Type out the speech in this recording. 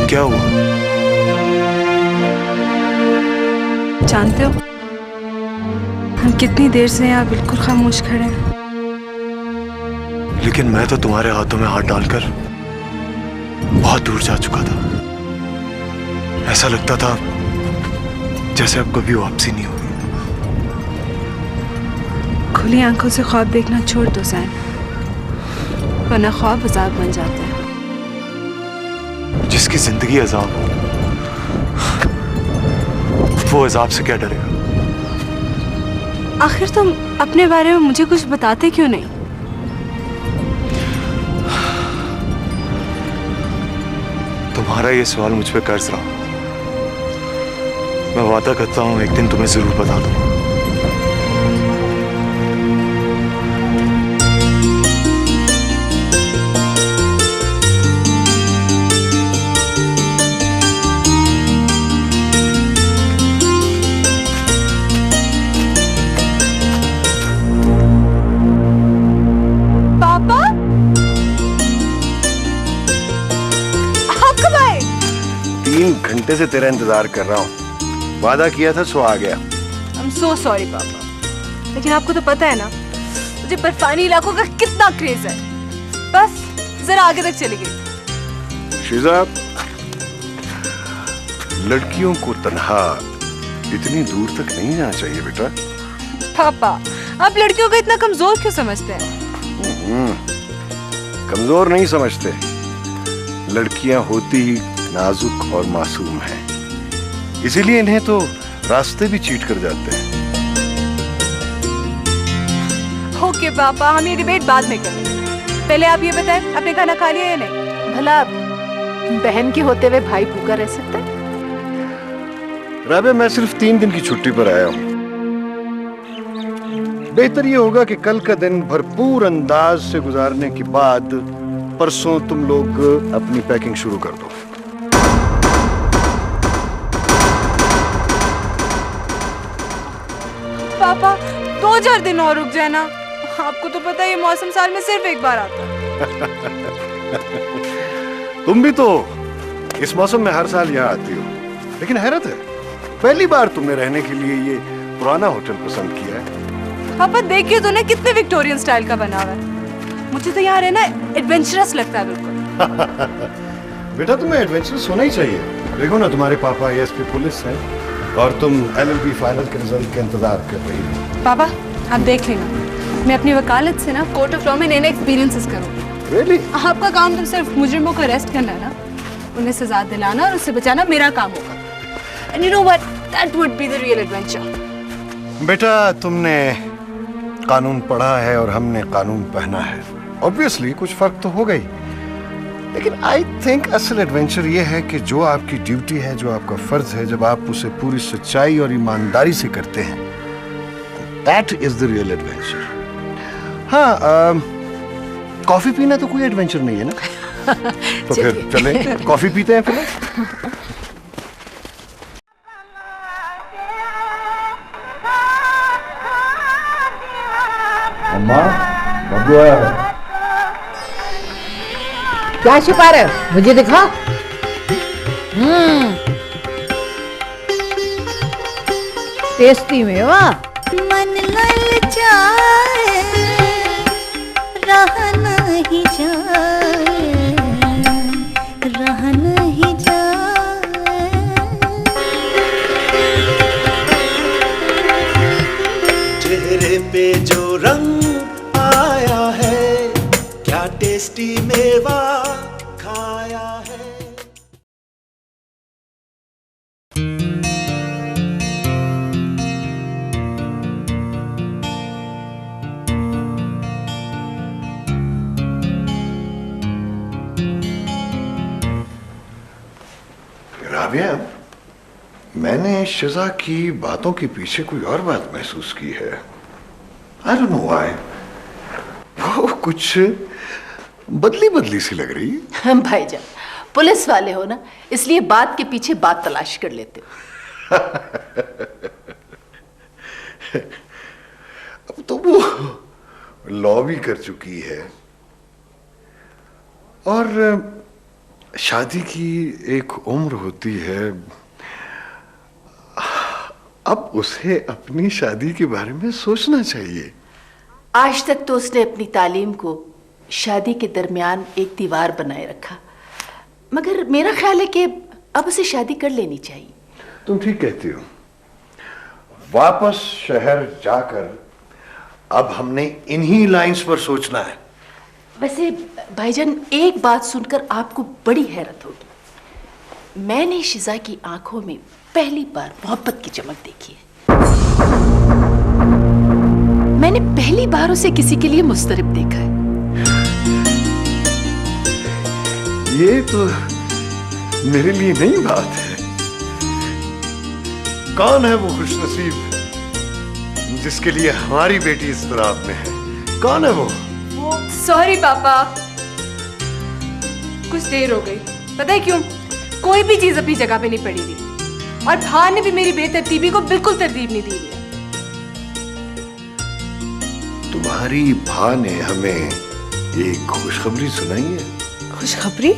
क्या हुआ? जानते हो हम कितनी देर से यहाँ बिल्कुल खामोश खड़े हैं। लेकिन मैं तो तुम्हारे हाथों में हाथ डालकर बहुत दूर जा चुका था। ऐसा लगता था जैसे अब कभी वापसी नहीं होगी। खुली आंखों से ख्वाब देखना छोड़ दो ज़ैन, वरना ख्वाब अजाब बन जाते हैं। जिसकी जिंदगी अजाब हो वो अजाब से क्या डरेगा? आखिर तुम अपने बारे में मुझे कुछ बताते क्यों नहीं? तुम्हारा ये सवाल मुझ पे कर्ज रहा। मैं वादा करता हूं एक दिन तुम्हें जरूर बता दूंगा। पापा, आप कब आए? 3 घंटे से तेरा इंतजार कर रहा हूँ। वादा किया था सो आ गया। I'm so sorry पापा, लेकिन आपको तो पता है ना मुझे बर्फानी इलाकों का कितना क्रेज है। बस जरा आगे तक चली गई। शिजा, लड़कियों को तन्हा इतनी दूर तक नहीं जाना चाहिए बेटा। पापा, आप लड़कियों को इतना कमजोर क्यों समझते हैं? कमजोर नहीं समझते, लड़कियां होती ही नाजुक और मासूम हैं, इसीलिए इन्हें तो रास्ते भी चीट कर जाते हैं। ओके पापा, हम ये डिबेट बाद में करेंगे। पहले आप ये बताएं, आपने खाना खा लिया या नहीं? भला बहन के होते हुए भाई भूखा रह सकता है? राबे, मैं सिर्फ 3 दिन की छुट्टी पर आया हूँ। बेहतर ये होगा कि कल का दिन भरपूर अंदाज से गुजारने के बाद परसों तुम लोग अपनी पैकिंग शुरू कर दो। पापा 2-4 दिन और रुक जाए ना, आपको तो पता है ये मौसम साल में सिर्फ एक बार आता है। तुम भी तो इस मौसम में हर साल यहाँ आती हो, लेकिन हैरत है पहली बार तुमने रहने के लिए ये पुराना होटल पसंद किया है। पापा देखिए तो ना कितने विक्टोरियन स्टाइल का बना हुआ है। मुझे तो यहाँ रहना एडवेंचरस लगता है बिल्कुल। बेटा, तुम्हें एडवेंचरस होना ही चाहिए। देखो ना, तुम्हारे पापा एएसपी पुलिस हैं और तुम एलएलबी फाइनल के रिजल्ट का इंतजार कर रही हो। पापा आप देख लेना, मैं अपनी वकालत से ना कोर्ट ऑफ लॉ में नए एक्सपीरियंसेस करूँगी। Really? आपका काम तो सिर्फ मुजरिमों को अरेस्ट करना है ना, उन्हें सजा दिलाना और उससे बचाना मेरा काम होगा। And you know what? That would be the real adventure. बेटा, तुमने कानून पढ़ा है और हमने कानून पहना है। ऑब्वियसली कुछ फर्क तो हो गई, लेकिन आई थिंक असल एडवेंचर ये है कि जो आपकी ड्यूटी है, जो आपका फर्ज है, जब आप उसे पूरी सच्चाई और ईमानदारी से करते हैं, that is the real adventure. हाँ, कॉफी पीना तो कोई एडवेंचर नहीं है ना? तो फिर चलें कॉफी पीते हैं फिर। अम्मा, बब्लू आया है। क्या छुपा रहे हो? मुझे दिखाओ। टेस्टी में वाह। मन ललचाए रह नहीं जाए, रह नहीं जाए। चेहरे पे जो रंग आया है, क्या टेस्टी मेवा खाया है। राबिया, मैंने शिजा की बातों के पीछे कोई और बात महसूस की है। I don't know why. वो कुछ बदली बदली सी लग रही है। भाईजान, पुलिस वाले हो ना, इसलिए बात के पीछे बात तलाश कर लेते हो। अब तो वो लॉ भी कर चुकी है और शादी की एक उम्र होती है, अब उसे अपनी शादी के बारे में सोचना चाहिए। आज तक तो उसने अपनी तालीम को शादी के दरमियान एक दीवार बनाए रखा, मगर मेरा ख्याल है कि अब उसे शादी कर लेनी चाहिए। तुम ठीक कहती हो। वापस शहर जाकर अब हमने इन्हीं लाइंस पर सोचना है। वैसे भाईजान, एक बात सुनकर आपको बड़ी हैरत होगी। मैंने शिजा की आंखों में पहली बार मोहब्बत की चमक देखी है। मैंने पहली बार उसे किसी के लिए मुस्तरिब देखा है। ये तो मेरे लिए नई बात है। कौन है वो खुशनसीब जिसके लिए हमारी बेटी इस तराब में है? कौन है वो? सॉरी पापा, कुछ देर हो गई। पता है क्यों? कोई भी चीज अपनी जगह पे नहीं पड़ी थी, और भान ने भी मेरी बेतरतीबी को बिल्कुल तरतीब नहीं दी है। तुम्हारी भा ने हमें एक खुशखबरी सुनाई है। खुशखबरी?